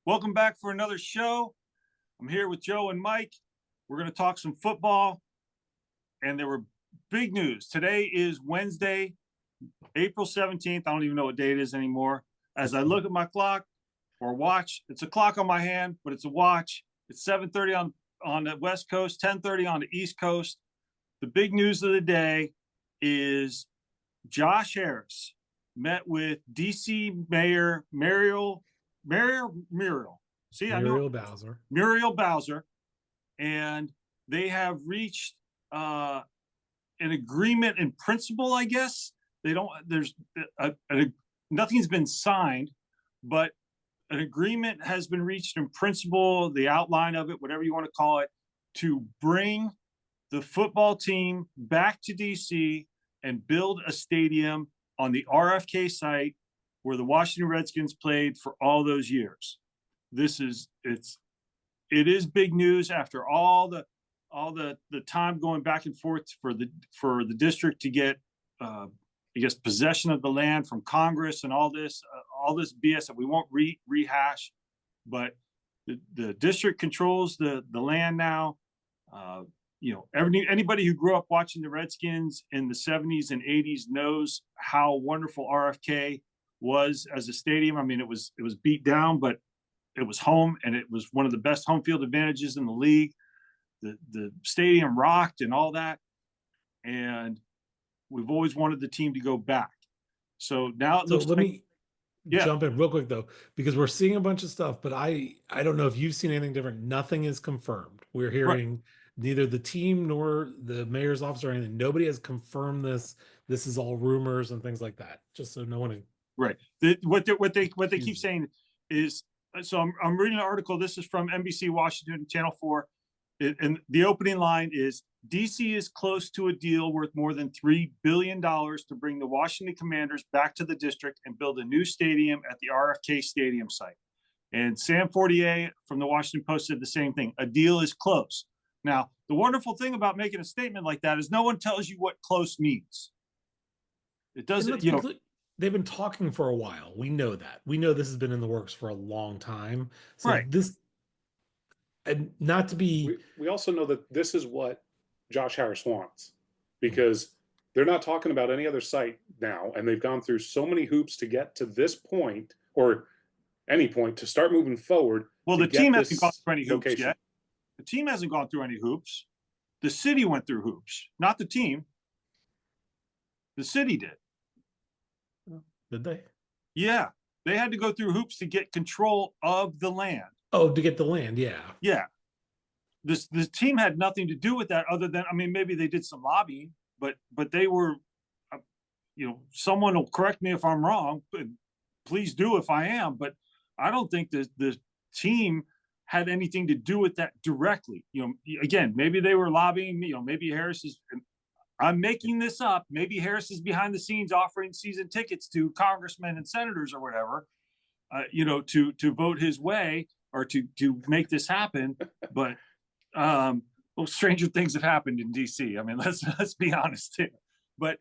Welcome back for another show. I'm here with Joe and Mike. We're going to talk some football. And there were big news. Today is Wednesday, April 17th. I don't even know what day it is anymore. As I look at my clock or watch, it's a clock on my hand, but it's a watch. It's 7:30 on the West Coast, 10:30 on the East Coast. The big news of the day is Josh Harris met with D.C. Mayor Muriel Bowser. Muriel Bowser, and they have reached an agreement in principle. I guess nothing's been signed, but an agreement has been reached in principle, the outline of it, whatever you want to call it, to bring the football team back to DC and build a stadium on the RFK site where the Washington Redskins played for all those years. It is big news after all the time going back and forth for the district to get possession of the land from Congress and all this BS that we won't rehash. But the district controls the land now. Anybody who grew up watching the Redskins in the 70s and 80s knows how wonderful RFK was as a stadium. I mean, it was beat down, but it was home, and it was one of the best home field advantages in the league. The stadium rocked and all that, and we've always wanted the team to go back. So now it looks let me jump in real quick, though, because we're seeing a bunch of stuff, but I don't know if you've seen anything different. Nothing is confirmed. We're hearing neither the team nor the mayor's office or anything. Nobody has confirmed this. This is all rumors and things like that, just so no one. Right. What they keep saying is, so I'm reading an article. This is from NBC Washington, Channel 4. And the opening line is, DC is close to a deal worth more than $3 billion to bring the Washington Commanders back to the district and build a new stadium at the RFK Stadium site. And Sam Fortier from the Washington Post said the same thing. A deal is close. Now, the wonderful thing about making a statement like that is no one tells you what close means. It doesn't, they've been talking for a while. We know that. We know this has been in the works for a long time. So right. And not to be... We also know that this is what Josh Harris wants, because they're not talking about any other site now, and they've gone through so many hoops to get to this point, or any point, to start moving forward. Well, the team hasn't gone through any hoops yet. The team hasn't gone through any hoops. The city went through hoops, not the team. The city did. Did they? Yeah. They had to go through hoops to get control of the land. Oh, to get the land, yeah. Yeah. The team had nothing to do with that other than, I mean, maybe they did some lobbying, but they were, someone will correct me if I'm wrong, but please do if I am, but I don't think the team had anything to do with that directly. Again, maybe they were lobbying, maybe Harris is, I'm making this up. Maybe Harris is behind the scenes offering season tickets to congressmen and senators or whatever, to vote his way or to make this happen. But stranger things have happened in DC. I mean, let's be honest here. But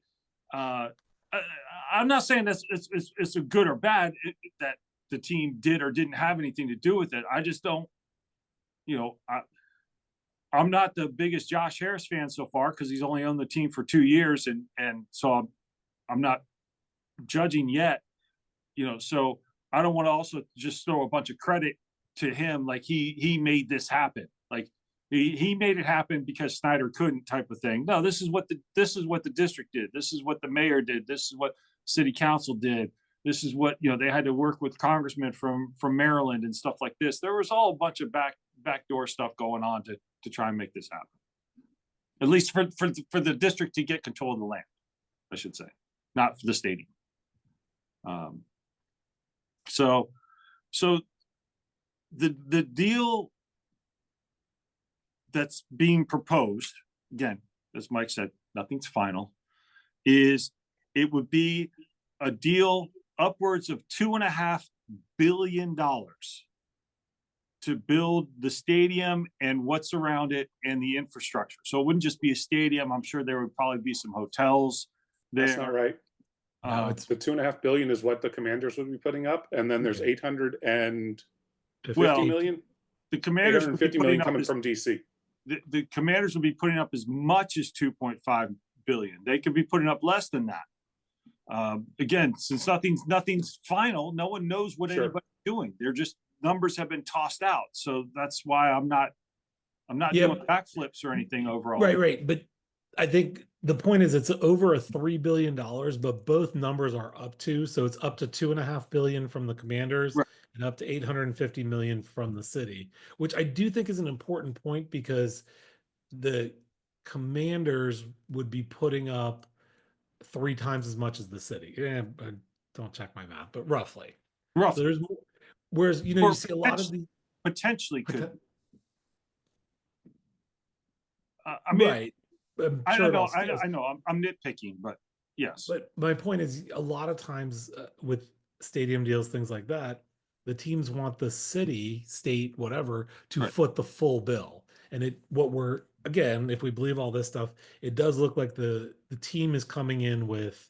I'm not saying that it's a good or bad that the team did or didn't have anything to do with it. I just don't, I'm not the biggest Josh Harris fan so far because he's only owned the team for 2 years, and so I'm not judging yet. So I don't want to also just throw a bunch of credit to him, like he made this happen, like he made it happen because Snyder couldn't, type of thing. No, this is what the district did. This is what the mayor did. This is what city council did. This is what they had to work with congressmen from Maryland and stuff like this. There was all a bunch of backdoor stuff going on to try and make this happen. At least for the district to get control of the land, I should say, not for the stadium. So the deal that's being proposed, again, as Mike said, nothing's final, is it would be a deal upwards of $2.5 billion to build the stadium and what's around it and the infrastructure. So it wouldn't just be a stadium. I'm sure there would probably be some hotels there. That's not right. It's the $2.5 billion is what the Commanders would be putting up, and then there's 800 and 50 Well, million, the Commanders would be 850 putting million up coming as, from DC. the Commanders would be putting up as much as 2.5 billion. They could be putting up less than that. Again, since nothing's final, no one knows what Sure. anybody's doing. They're just, numbers have been tossed out. So that's why I'm not Yeah. doing backflips or anything overall. Right. But I think the point is it's over a $3 billion, but both numbers are up to, so it's up to 2.5 billion from the Commanders, Right. and up to 850 million from the city, which I do think is an important point, because the Commanders would be putting up 3 times as much as the city. Yeah, don't check my math, but roughly. So there's more, whereas, you Or see a lot of the potentially could. I mean, right. I'm I sure know, I'm nitpicking, but yes. But my point is, a lot of times with stadium deals, things like that, the teams want the city, state, whatever, to Right. foot the full bill. And again, if we believe all this stuff, it does look like the team is coming in with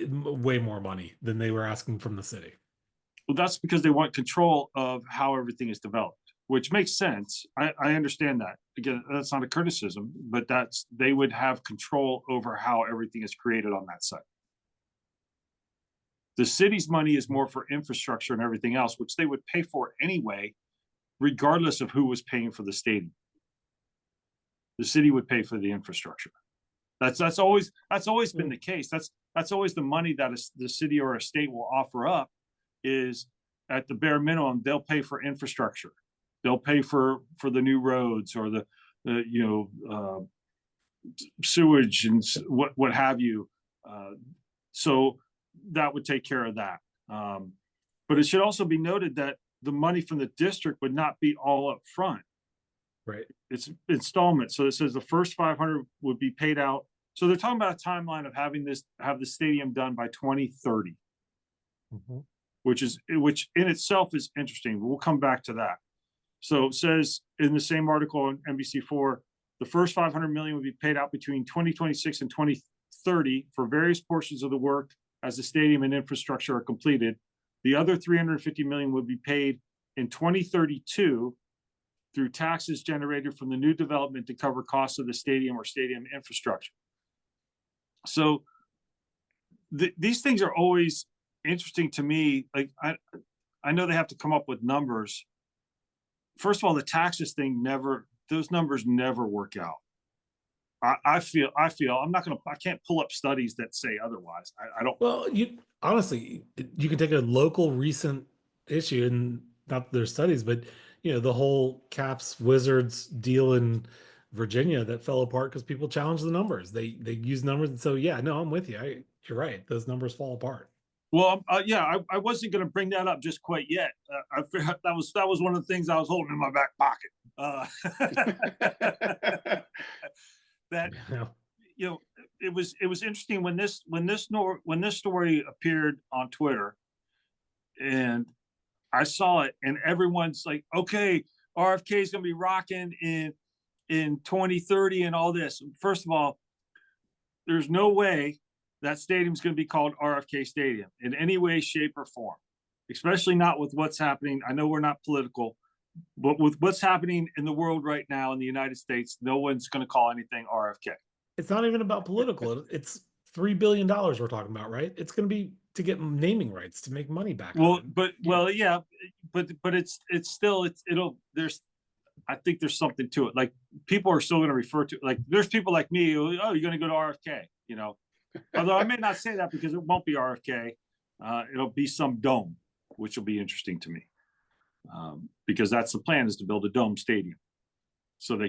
way more money than they were asking from the city. Well, that's because they want control of how everything is developed, which makes sense. I understand that. Again, that's not a criticism, but they would have control over how everything is created on that site. The city's money is more for infrastructure and everything else, which they would pay for anyway, regardless of who was paying for the stadium. The city would pay for the infrastructure. That's always been the case. That's always the money that the city or a state will offer up, is at the bare minimum, they'll pay for infrastructure. They'll pay for the new roads, or the sewage and what have you. So that would take care of that. But it should also be noted that the money from the district would not be all up front. Right. It's installments. So it says the first 500 would be paid out. So they're talking about a timeline of have the stadium done by 2030, which in itself is interesting. We'll come back to that. So it says in the same article on NBC4, the first 500 million would be paid out between 2026 and 2030 for various portions of the work as the stadium and infrastructure are completed. The other 350 million would be paid in 2032 through taxes generated from the new development to cover costs of the stadium or stadium infrastructure. So these things are always interesting to me. Like I know they have to come up with numbers. First of all, the taxes thing those numbers never work out. I feel I can't pull up studies that say otherwise. I don't. Well, honestly, you can take a local recent issue, and not that there's studies, but the whole Caps Wizards deal in Virginia that fell apart because people challenged the numbers. They use numbers, and so yeah, no, I'm with you. You're right; those numbers fall apart. Well, yeah, I wasn't going to bring that up just quite yet. I figured that was one of the things I was holding in my back pocket. That it was interesting when this story appeared on Twitter, and I saw it, and everyone's like, okay, RFK is going to be rocking in 2030 and all this. First of all, there's no way that stadium's going to be called RFK Stadium in any way, shape, or form, especially not with what's happening. I know we're not political, but with what's happening in the world right now in the United States, no one's going to call anything RFK. It's not even about political. It's $3 billion we're talking about, right? It's going to be to get naming rights to make money back. Well, but it's still I think there's something to it. Like, people are still going to refer to, like, there's people like me who, oh, you're going to go to RFK, although I may not say that because it won't be RFK. It'll be some dome, which will be interesting to me. Because that's the plan, is to build a dome stadium so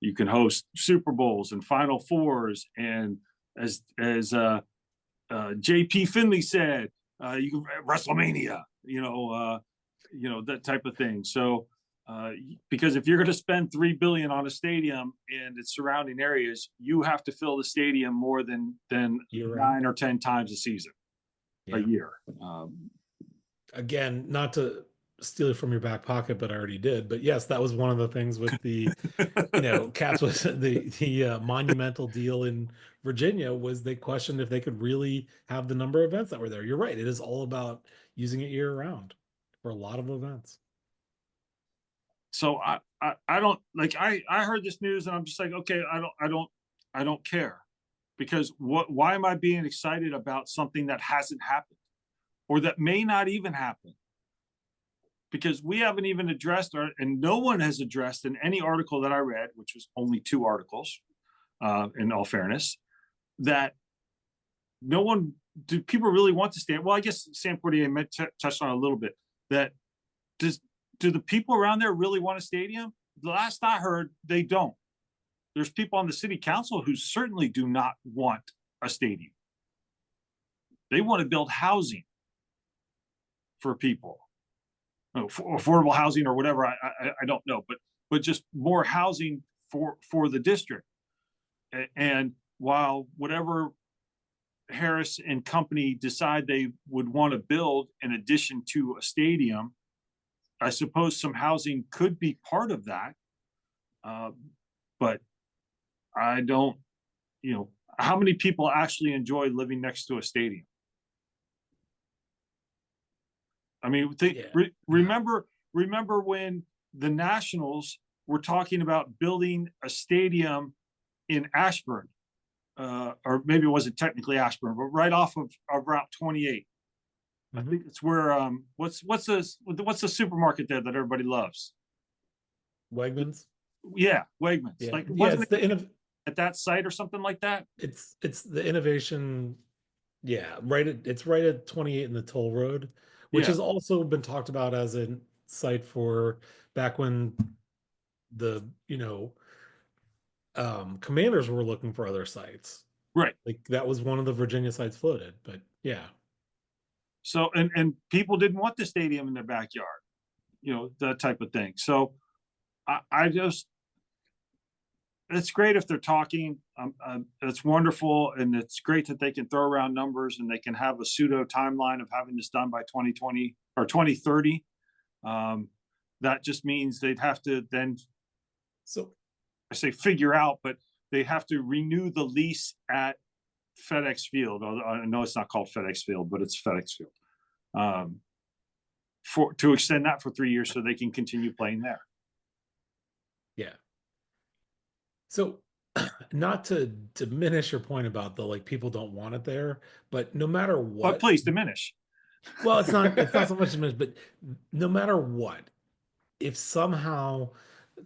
you can host Super Bowls and Final Fours, and as JP Finley said, you can WrestleMania, that type of thing. So because if you're going to spend $3 billion on a stadium and its surrounding areas, you have to fill the stadium more than 9 or 10 times a season, a year. Again, not to steal it from your back pocket, but I already did. But yes, that was one of the things with the, Caps was the monumental deal in Virginia, was they questioned if they could really have the number of events that were there. You're right. It is all about using it year round for a lot of events. So I don't like, I heard this news and I'm just like, okay, I don't care, because why am I being excited about something that hasn't happened or that may not even happen? Because we haven't even addressed, and no one has addressed in any article that I read, which was only 2 articles, in all fairness, that no one, do people really want to stand? Well, I guess Sam Fortier touched on it a little bit, that do the people around there really want a stadium? The last I heard, they don't. There's people on the city council who certainly do not want a stadium. They want to build housing for people, affordable housing or whatever. I don't know, but just more housing for the district. And while whatever Harris and company decide they would want to build in addition to a stadium, I suppose some housing could be part of that. But I don't, how many people actually enjoy living next to a stadium? I mean, remember when the Nationals were talking about building a stadium in Ashburn, or maybe it wasn't technically Ashburn, but right off of Route 28. I think it's where what's the supermarket there that everybody loves? Wegmans. Yeah, Wegmans. Yeah. Like, wasn't it at that site or something like that? It's the innovation. Yeah, it's right at 28 in the toll road, which has also been talked about as a site for back when the Commanders were looking for other sites. Right. Like that was one of the Virginia sites floated, but yeah. So, and people didn't want the stadium in their backyard, that type of thing. So I just, it's great if they're talking. It's wonderful. And it's great that they can throw around numbers and they can have a pseudo timeline of having this done by 2020 or 2030. That just means they'd have to then, so I say figure out, but they have to renew the lease at FedEx Field. I know it's not called FedEx Field, but it's FedEx Field. To extend that for 3 years so they can continue playing there. Yeah. So not to diminish your point about the people don't want it there, but no matter what. But please diminish. Well, it's not so much diminish, but no matter what, if somehow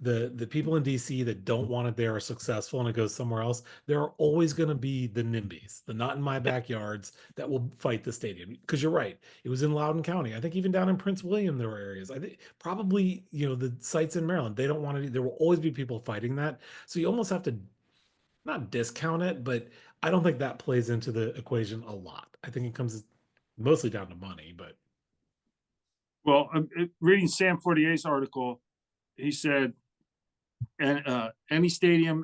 the people in DC that don't want it there are successful and it goes somewhere else, there are always going to be the NIMBYs, the not in my backyards, that will fight the stadium. Because you're right, it was in Loudoun County. I think even down in Prince William there were areas. I think probably the sites in Maryland, they don't want it. There will always be people fighting that. So you almost have to not discount it, but I don't think that plays into the equation a lot. I think it comes mostly down to money. But well, reading Sam Fortier's article, he said, and any stadium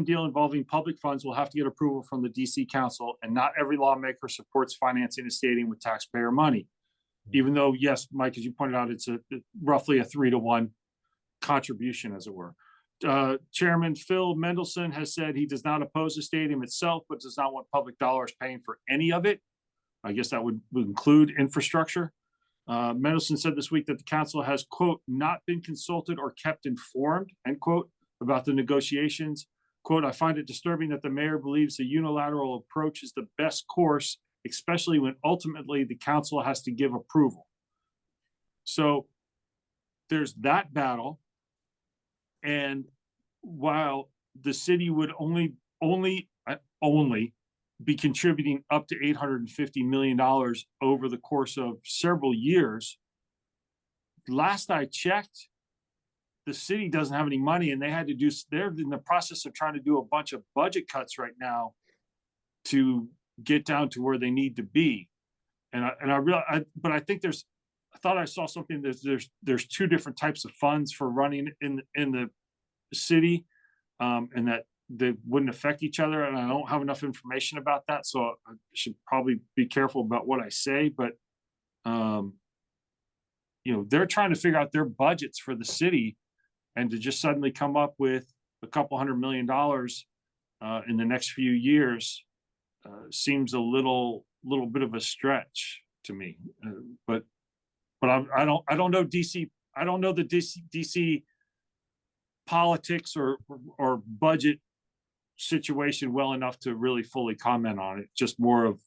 deal involving public funds will have to get approval from the DC Council, and not every lawmaker supports financing a stadium with taxpayer money. Even though, yes, Mike, as you pointed out, it's roughly a 3-to-1 contribution, as it were. Chairman Phil Mendelson has said he does not oppose the stadium itself, but does not want public dollars paying for any of it. I guess that would include infrastructure. Mendelson said this week that the council has, quote, not been consulted or kept informed, end quote, about the negotiations. Quote, I find it disturbing that the mayor believes the unilateral approach is the best course, especially when ultimately the council has to give approval. So there's that battle. And while the city would only be contributing up to $850 million over the course of several years, last I checked, the city doesn't have any money, and they're in the process of trying to do a bunch of budget cuts right now to get down to where they need to be. And I think I thought I saw something that there's 2 different types of funds for running in the city, and that they wouldn't affect each other. And I don't have enough information about that, so I should probably be careful about what I say. But they're trying to figure out their budgets for the city, and to just suddenly come up with a couple $100 million in the next few years seems a little bit of a stretch to me. But I don't know DC. I don't know the DC politics or budget situation well enough to really fully comment on it. Just more of,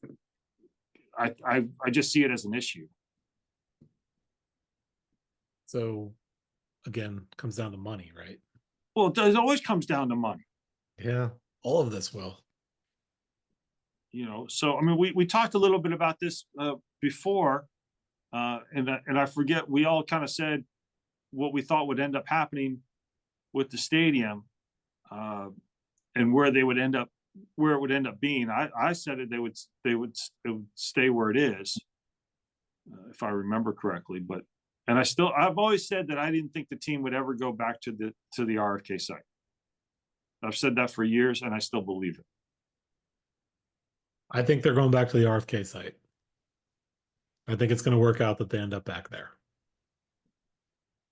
I just see it as an issue. So again, comes down to money, right? Well, it always comes down to money. Yeah, all of this will. You know, so I mean, we talked a little bit about this before, and I forget, we all kind of said what we thought would end up happening with the stadium, and where they would end up, where it would end up being. I said it would stay where it is, if I remember correctly. But I've always said that I didn't think the team would ever go back to the RFK site. I've said that for years, and I still believe it. I think they're going back to the RFK site. I think it's going to work out that they end up back there.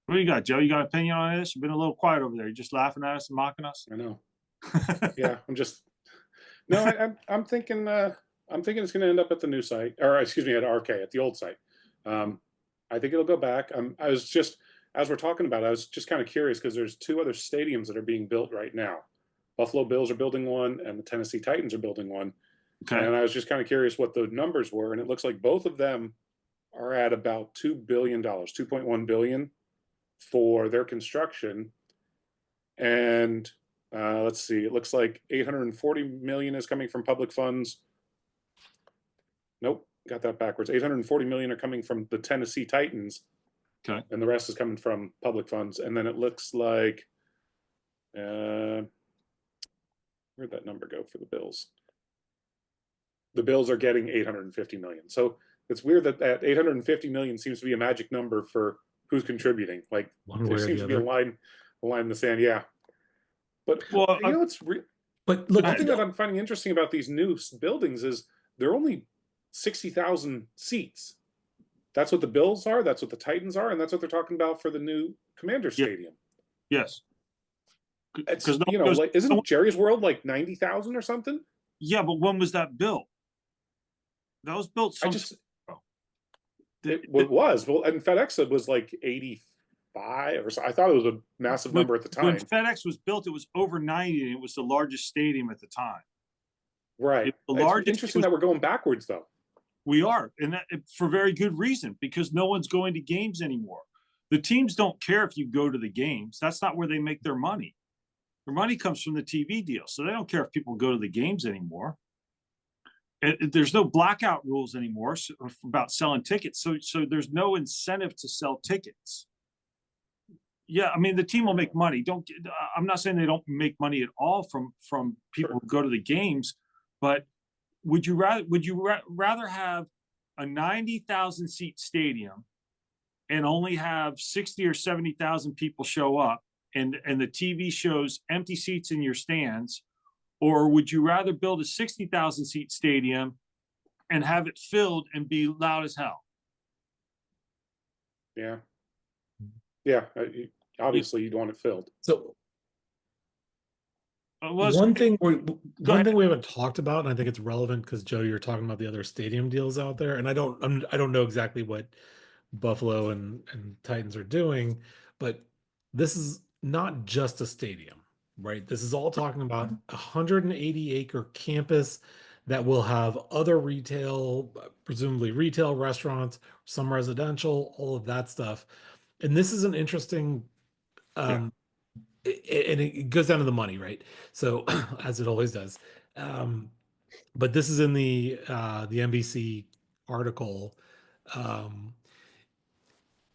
What do you got, Joe? You got an opinion on this? You've been a little quiet over there. You're just laughing at us and mocking us. I know. Yeah, I'm thinking it's going to end up at the new site, or excuse me, at RFK, at the old site. I think it'll go back. I was just, as we're talking about it, I was just kind of curious because there's two other stadiums that are being built right now. Buffalo Bills are building one, and the Tennessee Titans are building one. Okay. And I was just kind of curious what the numbers were, and it looks like both of them are at about $2 billion, $2.1 billion for their construction. And let's see, it looks like 840 million is coming from public funds. Nope, got that backwards. 840 million are coming from the Tennessee Titans. Okay. And the rest is coming from public funds. And then it looks like, where'd that number go for the Bills? The Bills are getting 850 million. So it's weird that 850 million seems to be a magic number for who's contributing. Like there seems to be a line in the sand. Yeah. But well, you know, but look, one thing that I'm finding interesting about these new buildings is they're only 60,000 seats. That's what the Bills are. That's what the Titans are. And that's what they're talking about for the new Commander Stadium. Yes. Because, you know, like, isn't Jerry's World like 90,000 or something? Yeah, but when was that built? That was built. It was. Well, and FedEx was like 85 or so. I thought it was a massive number at the time. When FedEx was built, it was over 90, and it was the largest stadium at the time. Right. It's interesting that we're going backwards, though. We are, and that for very good reason, because no one's going to games anymore. The teams don't care if you go to the games. That's not where they make their money. Their money comes from the TV deal, so they don't care if people go to the games anymore. There's no blackout rules anymore about selling tickets, so there's no incentive to sell tickets. Yeah, I mean, the team will make money. I'm not saying they don't make money at all from people who go to the games, but would you rather have a 90,000 seat stadium and only have 60 or 70,000 people show up, and the TV shows empty seats in your stands? Or would you rather build a 60,000 seat stadium and have it filled and be loud as hell? Yeah. Yeah. Obviously, you'd want it filled. So one thing we haven't talked about, and I think it's relevant because Joe, you're talking about the other stadium deals out there, and I don't know exactly what Buffalo and Titans are doing, but this is not just a stadium. Right. This is all talking about a 180-acre campus that will have other retail, presumably retail, restaurants, some residential, all of that stuff. And this is an interesting, and it goes down to the money, right? So as it always does. But this is in the NBC article.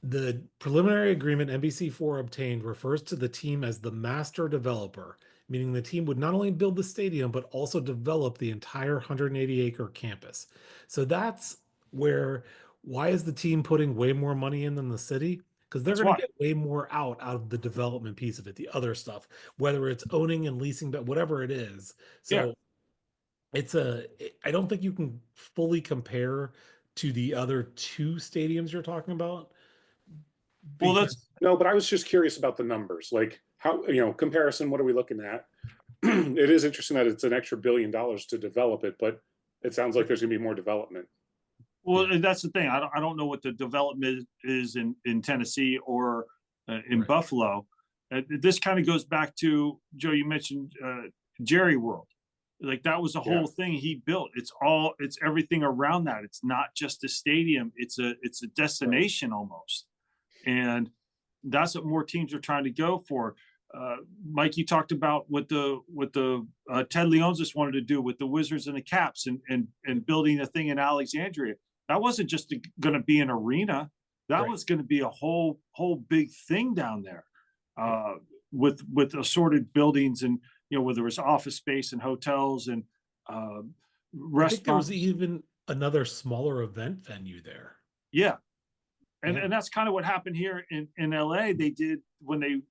The preliminary agreement NBC4 obtained refers to the team as the master developer, meaning the team would not only build the stadium, but also develop the entire 180-acre campus. So that's why is the team putting way more money in than the city? Because they're going to get way more out of the development piece of it, the other stuff, whether it's owning and leasing, but whatever it is. So I don't think you can fully compare to the other two stadiums you're talking about. Well, no, but I was just curious about the numbers, like how, comparison, what are we looking at? It is interesting that it's an extra $1 billion to develop it, but it sounds like there's gonna be more development. Well, and that's the thing. I don't know what the development is in Tennessee or in Right. Buffalo. This kind of goes back to, Joe, you mentioned Jerry World. Like that was the Yeah. whole thing he built. It's everything around that. It's not just a stadium. It's a destination almost. And that's what more teams are trying to go for. Mike, you talked about what the Ted Leonsis wanted to do with the Wizards and the Caps, and building a thing in Alexandria. That wasn't just going to be an arena. That Right. was going to be a whole big thing down there, with assorted buildings, and where there was office space and hotels and I think there was restaurants. even another smaller event venue there. Yeah. Yeah. And that's kind of what happened here in LA. They did when they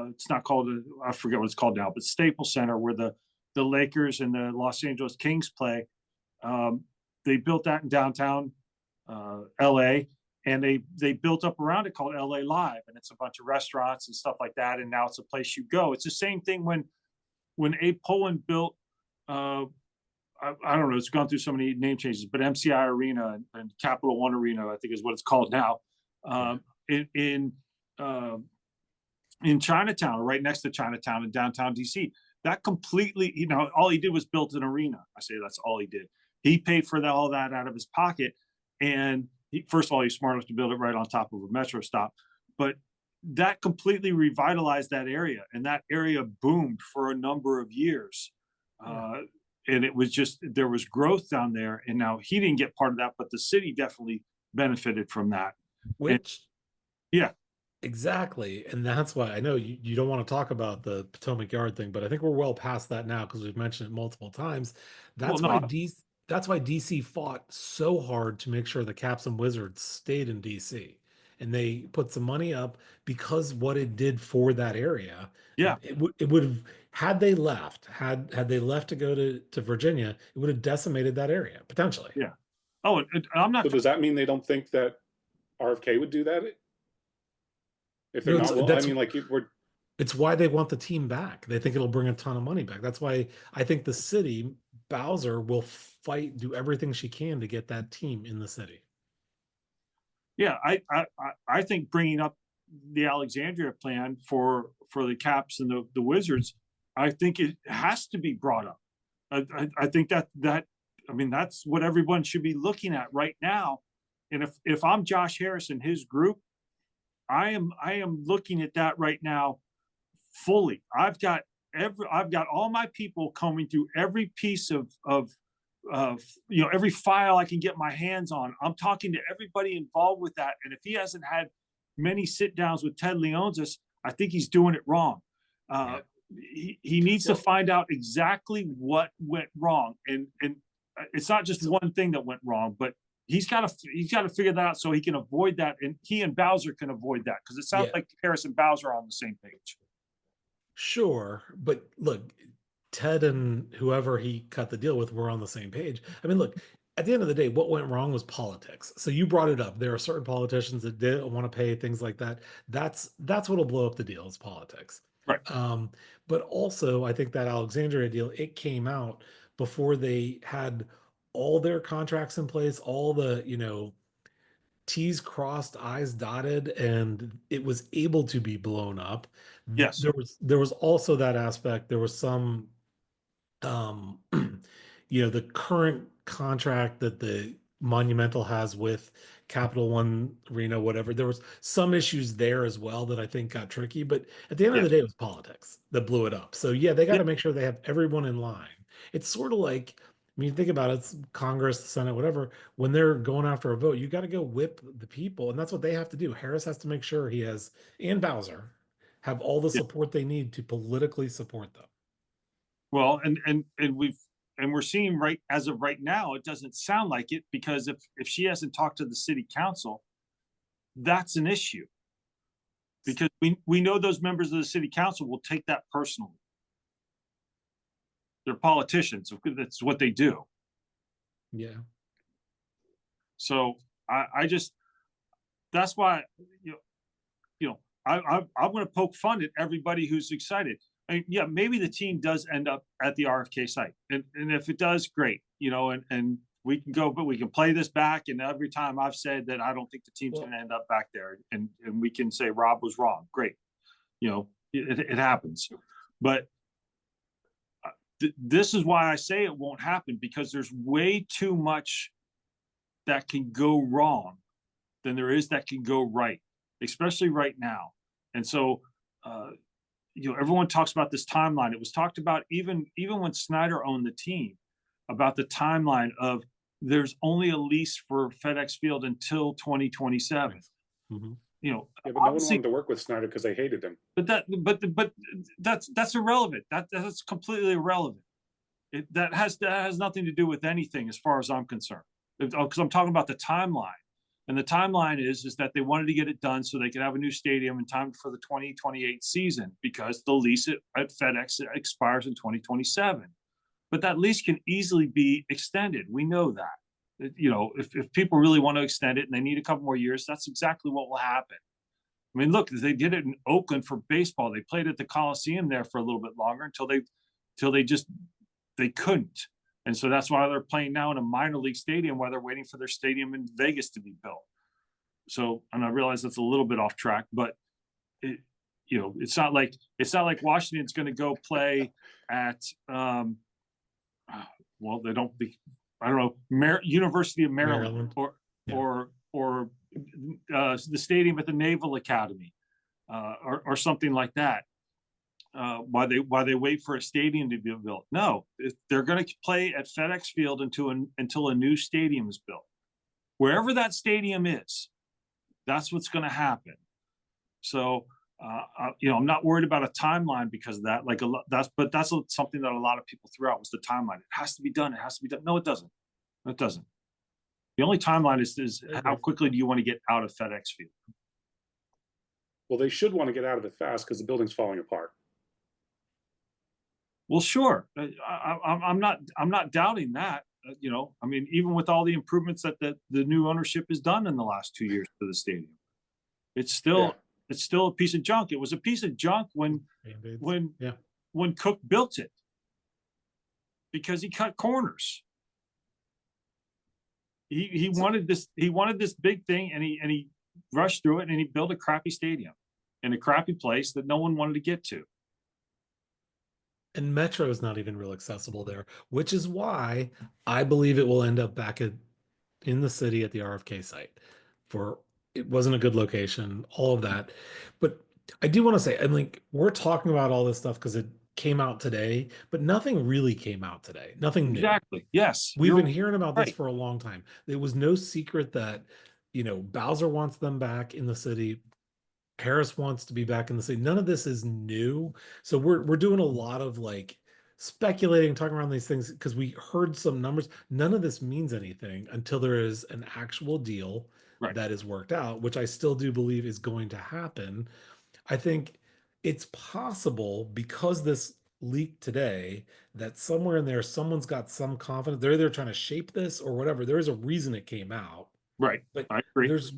it's not called I forget what it's called now, but Staples Center, where the Lakers and the Los Angeles Kings play. They built that in downtown LA, and they built up around it called LA Live, and it's a bunch of restaurants and stuff like that. And now it's a place you go. It's the same thing when Abe Poland built. I don't know. It's gone through so many name changes, but MCI Arena and Capital One Arena, I think, is what it's called now. In Chinatown, right next to Chinatown in downtown DC. That completely, all he did was build an arena. I say that's all he did. He paid for all that out of his pocket. And first of all, he's smart enough to build it right on top of a metro stop. But that completely revitalized that area. And that area boomed for a number of years. And it was just, there was growth down there. And now he didn't get part of that, but the city definitely benefited from that. Which, yeah, exactly. And that's why I know you don't want to talk about the Potomac Yard thing, but I think we're well past that now because we've mentioned it multiple times. That's why DC fought so hard to make sure the Caps and Wizards stayed in DC. And they put some money up because what it did for that area. Yeah. It would have, had they left to go to Virginia, it would have decimated that area potentially. Yeah. Oh, and I'm not. So does that mean they don't think that RFK would do that? If they're not, well, I mean, like it's why they want the team back. They think it'll bring a ton of money back. That's why I think the city, Bowser, will do everything she can to get that team in the city. Yeah, I think bringing up the Alexandria plan for the Caps and the Wizards, I think it has to be brought up. I think that I mean, that's what everyone should be looking at right now. And if I'm Josh Harris and his group, I am looking at that right now fully. I've got all my people combing through every piece of every file I can get my hands on. I'm talking to everybody involved with that. And if he hasn't had many sit downs with Ted Leonsis, I think he's doing it wrong. He needs to find out exactly what went wrong. And it's not just one thing that went wrong, but he's got to figure that out so he can avoid that. And he and Bowser can avoid that, because it sounds like Harris and Bowser are on the same page. Sure. But look, Ted and whoever he cut the deal with were on the same page. I mean, look, at the end of the day, what went wrong was politics. So you brought it up. There are certain politicians that didn't want to pay things like that. That's what'll blow up the deal, is politics. Right. But also, I think that Alexandria deal, it came out before they had all their contracts in place, all the, T's crossed, I's dotted, and it was able to be blown up. Yes. There was also that aspect. There was some the current contract that the Monumental has with Capital One Arena, whatever, there was some issues there as well that I think got tricky. But at the end of the day, it was politics that blew it up. So yeah, they got to make sure they have everyone in line. It's sort of like, I mean, think about it, it's Congress, the Senate, whatever. When they're going after a vote, you got to go whip the people, and that's what they have to do. Harris has to make sure he has, and Bowser, have all the support they need to politically support them. Well, and we're seeing as of right now, it doesn't sound like it, because if she hasn't talked to the city council, that's an issue. Because we know those members of the city council will take that personally. They're politicians. That's what they do. Yeah. So I just, that's why, I'm going to poke fun at everybody who's excited. I mean, yeah, maybe the team does end up at the RFK site, and if it does, great, and we can go, but we can play this back. And every time I've said that I don't think the team's Well- going to end up back there, and we can say Rob was wrong. Great, you know, it happens. But this is why I say it won't happen, because there's way too much that can go wrong than there is that can go right, especially right now. And so, you know, everyone talks about this timeline. It was talked about even when Snyder owned the team, about the timeline of there's only a lease for FedEx Field until 2027. Mm-hmm. You know, Yeah, but no one wanted to work with Snyder because they hated him. but that's irrelevant. That's completely irrelevant. That has nothing to do with anything as far as I'm concerned. Because I'm talking about the timeline. And the timeline is that they wanted to get it done so they could have a new stadium in time for the 2028 season, because the lease at FedEx expires in 2027. But that lease can easily be extended. We know that. You know, if people really want to extend it and they need a couple more years, that's exactly what will happen. I mean, look, they did it in Oakland for baseball. They played at the Coliseum there for a little bit longer until they couldn't. And so that's why they're playing now in a minor league stadium while they're waiting for their stadium in Vegas to be built. So, and I realize that's a little bit off track, but you know, it's not like Washington's going to go play at, well, they don't be, I don't know, University of Maryland. or the stadium at the Naval Academy, or something like that. While they wait for a stadium to be built. No, they're going to play at FedEx Field until a new stadium is built. Wherever that stadium is, that's what's going to happen. So, you know, I'm not worried about a timeline because of that. That's something that a lot of people threw out, was the timeline. It has to be done. It has to be done. No, it doesn't. It doesn't. The only timeline is how quickly do you want to get out of FedEx Field? Well, they should want to get out of it fast because the building's falling apart. Well, sure. I'm not doubting that. You know, I mean, even with all the improvements that the new ownership has done in the last 2 years to the stadium, it's still a piece of junk. It was a piece of junk when Cook built it, because he cut corners. He wanted this big thing, and he rushed through it, and he built a crappy stadium in a crappy place that no one wanted to get to. And Metro is not even real accessible there, which is why I believe it will end up back in the city at the RFK site. It wasn't a good location, all of that. But I do want to say, I mean, we're talking about all this stuff because it came out today, but nothing really came out today. Nothing new. Exactly. Yes. We've been hearing about this right. for a long time. It was no secret that, you know, Bowser wants them back in the city. Harris wants to be back in the city. None of this is new. So we're doing a lot of like speculating, talking around these things because we heard some numbers. None of this means anything until there is an actual deal that is worked out, which I still do believe is going to happen. I think it's possible, because this leaked today, that somewhere in there, someone's got some confidence. They're either trying to shape this or whatever. There is a reason it came out. Right. But I agree. There's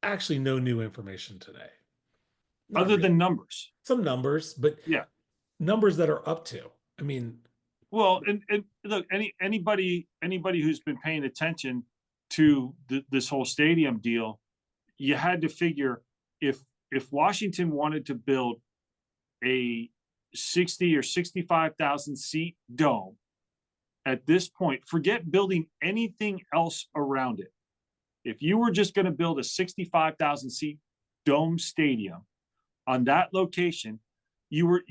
actually no new information today. Other than numbers. Some numbers, but numbers that are up to. I mean, well, and look, anybody who's been paying attention to this whole stadium deal, you had to figure if Washington wanted to build a 60 or 65,000 seat dome at this point, forget building anything else around it. If you were just going to build a 65,000 seat dome stadium on that location, you were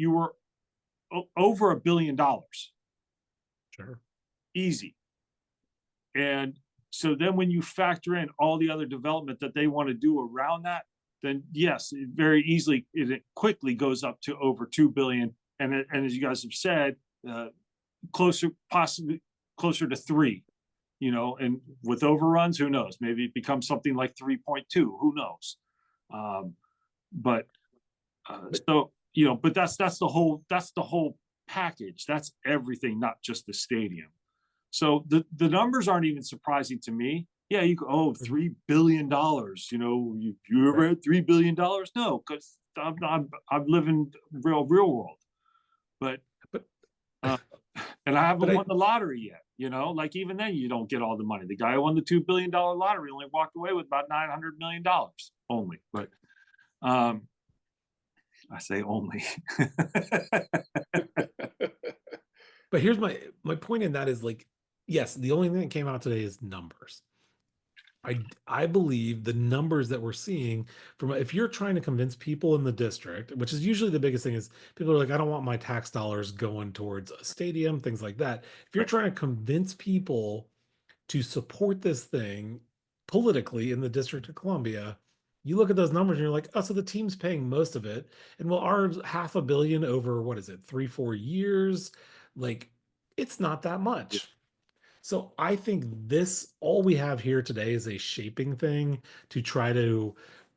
over $1 billion. Sure. Easy. And so then when you factor in all the other development that they want to do around that, then yes, it very easily, it quickly goes up to over 2 billion. And as you guys have said, possibly closer to 3, you know, and with overruns, who knows? Maybe it becomes something like 3.2, who knows? So, you know, but that's the whole package. That's everything, not just the stadium. So the numbers aren't even surprising to me. Yeah, you go, $3 billion. You know, you ever had $3 billion? No, because I'm living real world. But and I haven't won the lottery yet. Like even then you don't get all the money. The guy who won the $2 billion lottery only walked away with about $900 million only. But I say only. But here's my point in that is like, yes, the only thing that came out today is numbers. I believe the numbers that we're seeing from, if you're trying to convince people in the district, which is usually the biggest thing, is people are like, I don't want my tax dollars going towards a stadium, things like that. If you're Right. trying to convince people to support this thing politically in the District of Columbia, you look at those numbers and you're like, oh, so the team's paying most of it. And well, ours $500 million over, what is it, 3-4 years? Like, it's not that Yeah. much. So I think all we have here today is a shaping thing to try to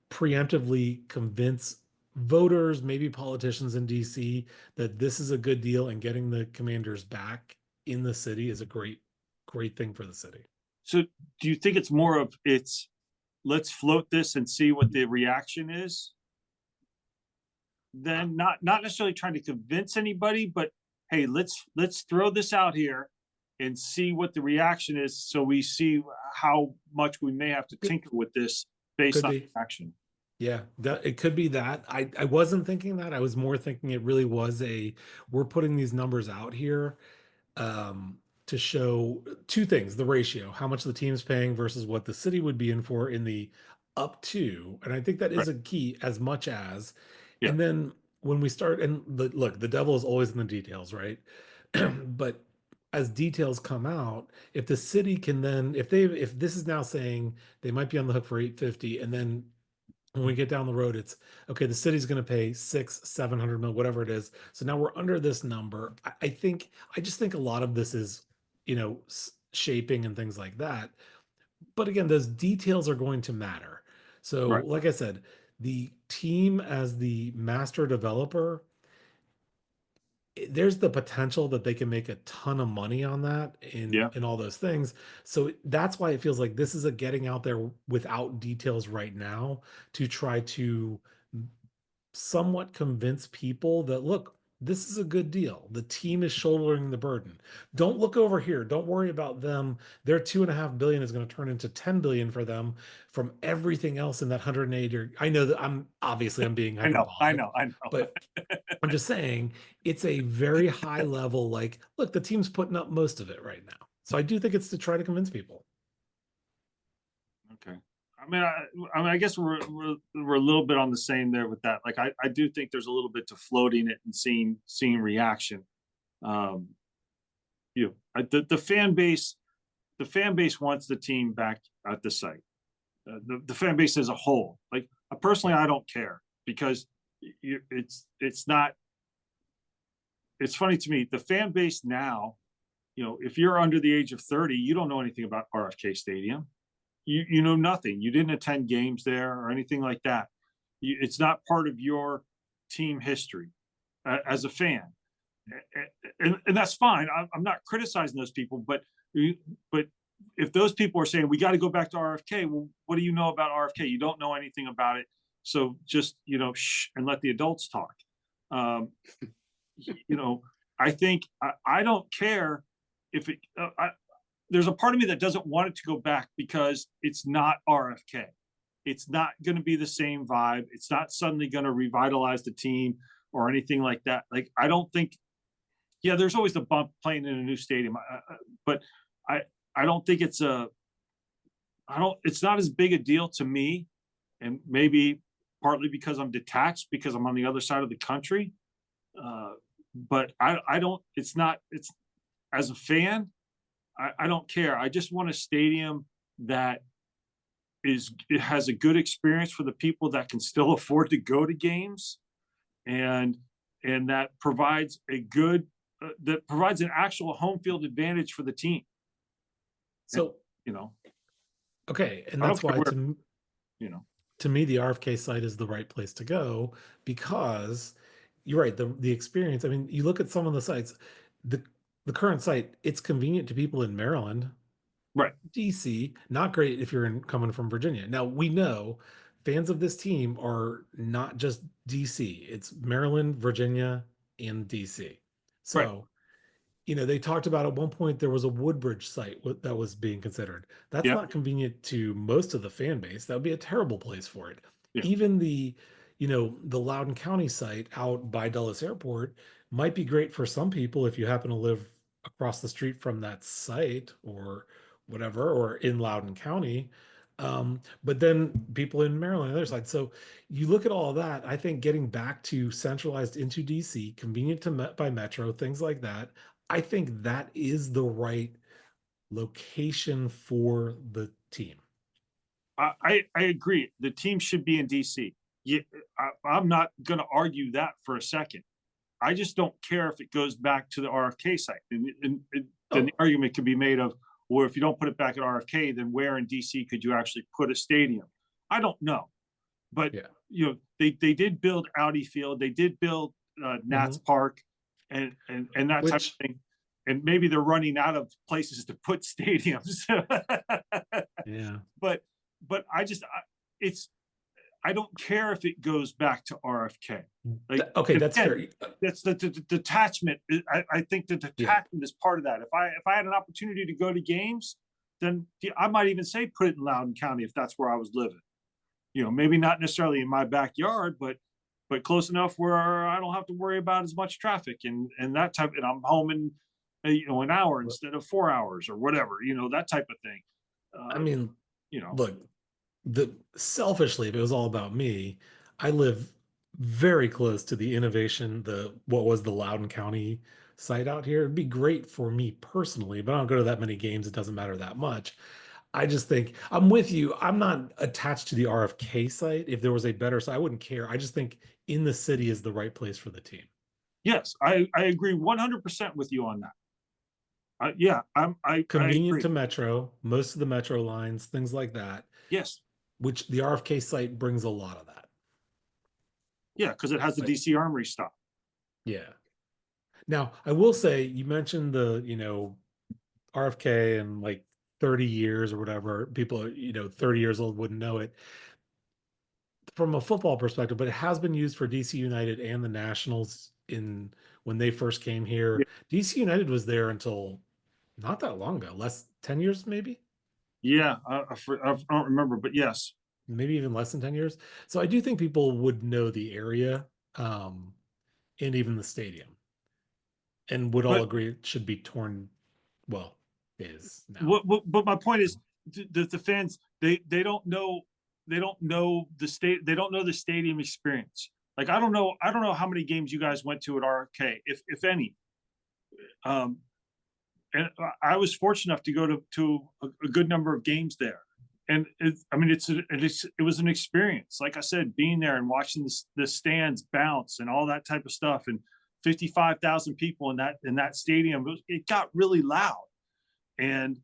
preemptively convince voters, maybe politicians in DC, that this is a good deal, and getting the Commanders back in the city is a great, great thing for the city. So do you think it's more of let's float this and see what the reaction is? Then not necessarily trying to convince anybody, but hey, let's throw this out here and see what the reaction is, so we see how much we may have to tinker with this based on action. Yeah, it could be that. I wasn't thinking that. I was more thinking it really was we're putting these numbers out here to show two things: the ratio, how much the team's paying versus what the city would be in for in the up to. And I think that is a key as much as. Yeah. And then when we start, and look, the devil is always in the details, right? But as details come out, if the city can then, if this is now saying they might be on the hook for 850, and then when we get down the road, it's okay, the city's going to pay 600-700 mil, whatever it is. So now we're under this number. I just think a lot of this is, shaping and things like that. But again, those details are going to matter. So, Right. like I said, the team as the master developer, there's the potential that they can make a ton of money on that in all those things. So that's why it feels like this is a getting out there without details right now to try to somewhat convince people that, look, this is a good deal. The team is shouldering the burden. Don't look over here. Don't worry about them. Their $2.5 billion is going to turn into 10 billion for them from everything else in that 180. I know that I'm being hyperbolic. I know. But I'm just saying it's a very high level, like, look, the team's putting up most of it right now. So I do think it's to try to convince people. Okay. I guess we're a little bit on the same there with that. Like I do think there's a little bit to floating it and seeing reaction. The fan base wants the team back at the site. The fan base as a whole. Like personally, I don't care, because it's not. It's funny to me, the fan base now. If you're under the age of 30, you don't know anything about RFK Stadium. You know nothing. You didn't attend games there or anything like that. It's not part of your team history as a fan, and that's fine. I'm not criticizing those people, but if those people are saying we got to go back to RFK, well, what do you know about RFK? You don't know anything about it, so just shh and let the adults talk. I think I don't care if it. There's a part of me that doesn't want it to go back because it's not RFK. It's not going to be the same vibe. It's not suddenly going to revitalize the team or anything like that. Like, I don't think, there's always the bump playing in a new stadium. But I don't think it's not as big a deal to me. And maybe partly because I'm detached, because I'm on the other side of the country. But it's as a fan, I don't care. I just want a stadium that it has a good experience for the people that can still afford to go to games, and that provides an actual home field advantage for the team. So, okay, and that's why to me the RFK site is the right place to go, because you're right. The experience. I mean, you look at some of the sites. The current site, it's convenient to people in Maryland, right? DC, not great if you're coming from Virginia. Now, we know fans of this team are not just DC, it's Maryland, Virginia, and DC. So they talked about at one point there was a Woodbridge site that was being considered. That's Yep. not convenient to most of the fan base. That would be a terrible place for it. Yeah. Even the Loudoun County site out by Dulles Airport might be great for some people if you happen to live across the street from that site or whatever, or in Loudoun County. But then people in Maryland, on the other side. So you look at all of that. I think getting back to centralized into DC, convenient by metro, things like that. I think that is the right location for the team. I agree. The team should be in DC. Yeah, I'm not going to argue that for a second. I just don't care if it goes back to the RFK site. And then the argument could be made of, well, if you don't put it back at RFK, then where in DC could you actually put a stadium? I don't know. But, they did build Audi Field. They did build Nats Park and that type of thing. And maybe they're running out of places to put stadiums. Yeah. But I don't care if it goes back to RFK. Like, okay, that's fair. That's the detachment. I think the detachment is part of that. If I had an opportunity to go to games, then I might even say put it in Loudoun County if that's where I was living. Maybe not necessarily in my backyard, but close enough where I don't have to worry about as much traffic and that type. And I'm home in an hour instead of 4 hours or whatever. That type of thing. I mean, look, selfishly, if it was all about me, I live very close to the innovation, what was the Loudoun County site out here. It'd be great for me personally, but I don't go to that many games. It doesn't matter that much. I just think I'm with you. I'm not attached to the RFK site. If there was a better site, I wouldn't care. I just think in the city is the right place for the team. Yes, I agree 100% with you on that. Convenient to metro, most of the metro lines, things like that. Yes. Which the RFK site brings a lot of that. Yeah, because it has the DC Armory stop. Yeah. Now, I will say, you mentioned the, RFK and like 30 years or whatever, people, 30 years old wouldn't know it from a football perspective, but it has been used for DC United and the Nationals when they first came here. Yeah. DC United was there until not that long ago, 10 years maybe. Yeah, I don't remember, but yes, maybe even less than 10 years. So I do think people would know the area, and even the stadium, and would all agree it should be torn. Well, is now. But my point is, the fans they don't know the state. They don't know the stadium experience. Like I don't know how many games you guys went to at RFK, if any. And I was fortunate enough to go to a good number of games there, and it was an experience. Like I said, being there and watching the stands bounce and all that type of stuff, and 55,000 people in that stadium, it got really loud, and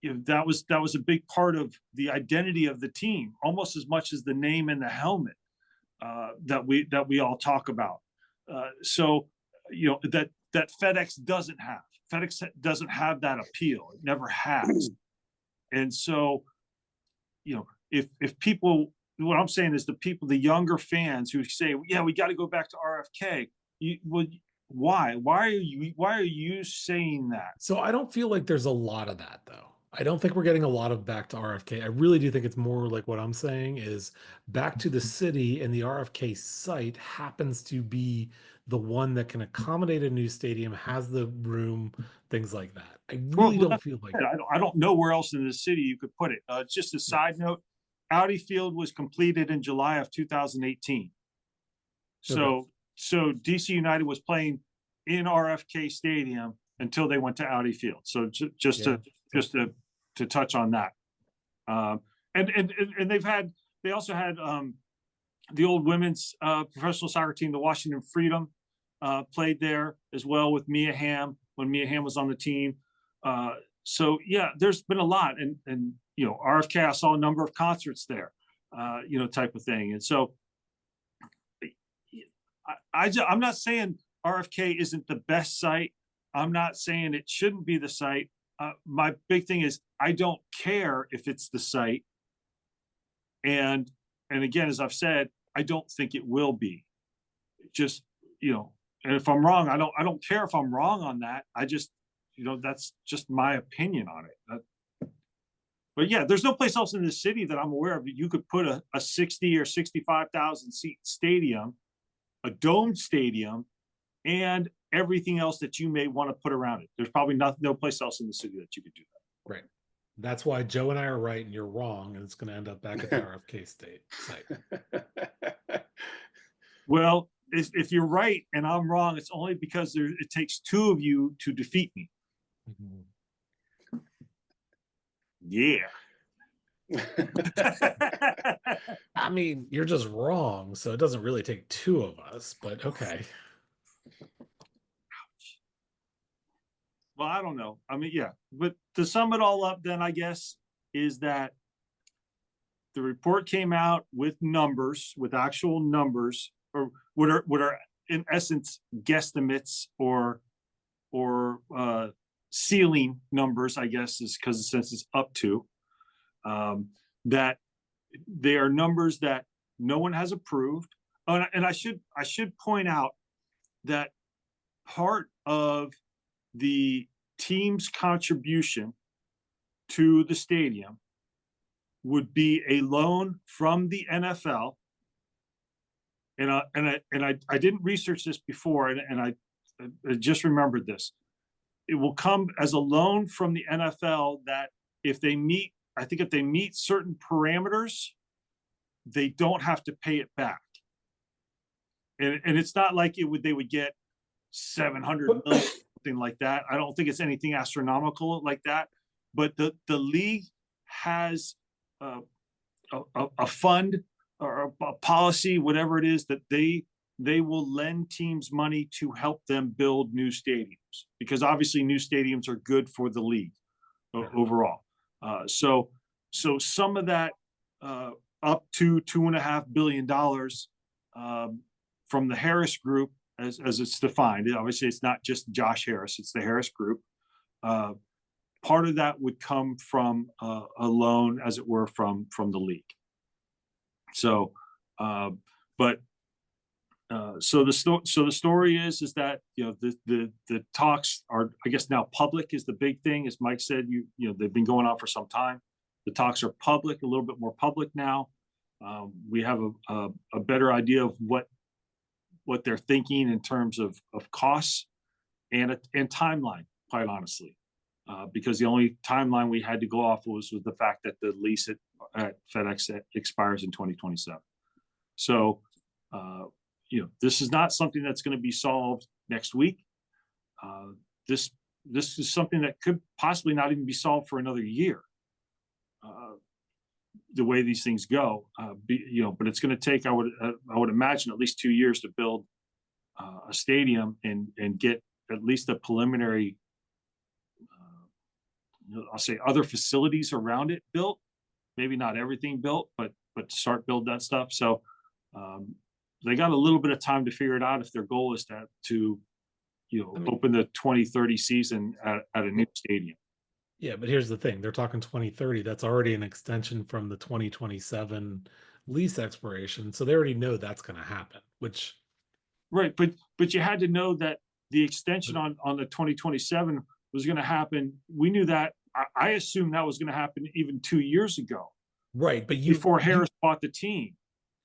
that was a big part of the identity of the team, almost as much as the name and the helmet that we all talk about. So that FedEx doesn't have. FedEx doesn't have that appeal. It never has. And so, if people, what I'm saying is the younger fans who say, yeah, we got to go back to RFK. Why are you saying that? So I don't feel like there's a lot of that though. I don't think we're getting a lot of back to RFK. I really do think it's more like what I'm saying is back to the city, and the RFK site happens to be the one that can accommodate a new stadium, has the room, things like that. I really don't feel like I don't know where else in the city you could put it. Just a side note, Audi Field was completed in July of 2018. So DC United was playing in RFK Stadium until they went to Audi Field. So just to touch on that. And they also had the old women's professional soccer team, the Washington Freedom, played there as well with Mia Hamm when Mia Hamm was on the team. So yeah, there's been a lot, and RFK, I saw a number of concerts there, type of thing. And so I'm not saying RFK isn't the best site. I'm not saying it shouldn't be the site. My big thing is I don't care if it's the site. And again, as I've said, I don't think it will be. Just, and if I'm wrong, I don't care if I'm wrong on that. I just that's just my opinion on it. But yeah, there's no place else in the city that I'm aware of that you could put a 60 or 65,000 seat stadium, a domed stadium, and everything else that you may want to put around it. There's probably no place else in the city that you could do that. Right. That's why Joe and I are right and you're wrong, and it's going to end up back at the RFK site. Well, if you're right and I'm wrong, it's only because it takes two of you to defeat me. Mm-hmm. Yeah. I mean, you're just wrong, so it doesn't really take two of us, but okay. Well, I don't know. I mean, yeah, but to sum it all up, then I guess is that the report came out with numbers, with actual numbers, or what are in essence guesstimates or ceiling numbers, I guess, is because since it's up to that they are numbers that no one has approved. Oh, and I should point out that part of the team's contribution to the stadium would be a loan from the NFL. And I didn't research this before, and I just remembered this. It will come as a loan from the NFL that if they meet certain parameters, they don't have to pay it back. And it's not like they would get 700 million, something like that. I don't think it's anything astronomical like that. But the league has a fund or a policy, whatever it is, that they will lend teams money to help them build new stadiums, because obviously new stadiums are good for the league overall. So some of that up to $2.5 billion from the Harris Group, as it's defined. Obviously, it's not just Josh Harris; it's the Harris Group. Part of that would come from a loan, as it were, from the league. So, the story is that the talks are, I guess now public is the big thing. As Mike said, they've been going on for some time. The talks are public, a little bit more public now. We have a better idea of what they're thinking in terms of costs and timeline, quite honestly. Because the only timeline we had to go off was the fact that the lease at FedEx expires in 2027. So, this is not something that's going to be solved next week. This is something that could possibly not even be solved for another year. The way these things go, but it's going to take, I would imagine, at least 2 years to build a stadium and get at least a preliminary. I'll say other facilities around it built, maybe not everything built, but to start build that stuff. So they got a little bit of time to figure it out if their goal is to open the 2030 season at a new stadium. Yeah, but here's the thing. They're talking 2030. That's already an extension from the 2027 lease expiration. So they already know that's going to happen, which. Right. But you had to know that the extension on the 2027 was going to happen. We knew that. I assumed that was going to happen even 2 years ago. Right. But before Harris bought the team.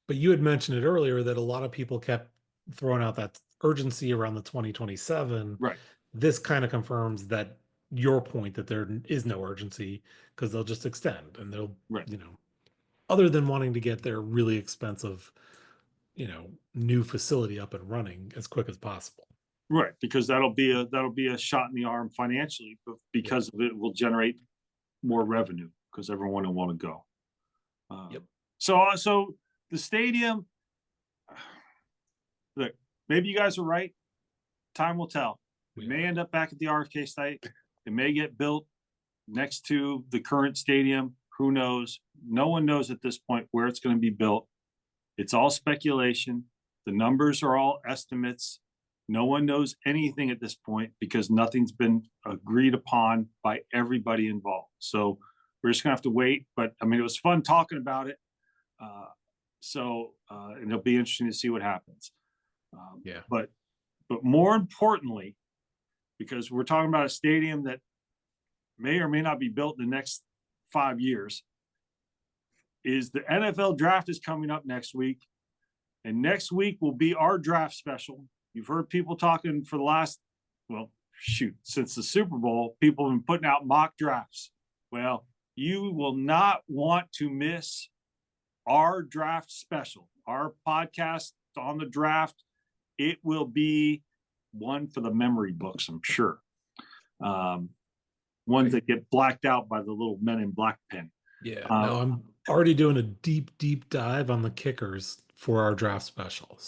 But you had mentioned it earlier that a lot of people kept throwing out that urgency around the 2027. Right. This kind of confirms that your point that there is no urgency, because they'll just extend and they'll, other than wanting to get their really expensive, new facility up and running as quick as possible. Right, because that'll be a shot in the arm financially, but because of it will generate more revenue because everyone will want to go. So the stadium. Look, maybe you guys are right. Time will tell. We may end up back at the RFK site. It may get built next to the current stadium. Who knows? No one knows at this point where it's going to be built. It's all speculation. The numbers are all estimates. No one knows anything at this point because nothing's been agreed upon by everybody involved. So we're just gonna have to wait. But I mean, it was fun talking about it. And it'll be interesting to see what happens. But more importantly, because we're talking about a stadium that may or may not be built in the next 5 years, is the NFL draft is coming up next week. And next week will be our draft special. You've heard people talking for the last, since the Super Bowl, people have been putting out mock drafts. Well, you will not want to miss our draft special, our podcast on the draft. It will be one for the memory books, I'm sure. Ones that get blacked out by the little Men in Black pen. Yeah, no, I'm already doing a deep dive on the kickers for our draft special.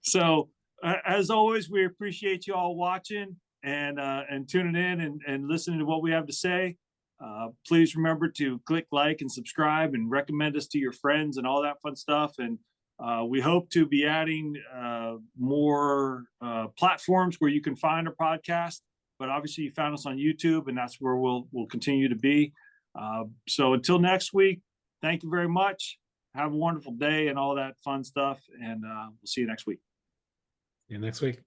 So as always, we appreciate you all watching and tuning in and listening to what we have to say. Please remember to click like and subscribe and recommend us to your friends and all that fun stuff. And we hope to be adding more platforms where you can find our podcast. But obviously, you found us on YouTube, and that's where we'll continue to be. So until next week, thank you very much. Have a wonderful day and all that fun stuff. And we'll see you next week. See you next week.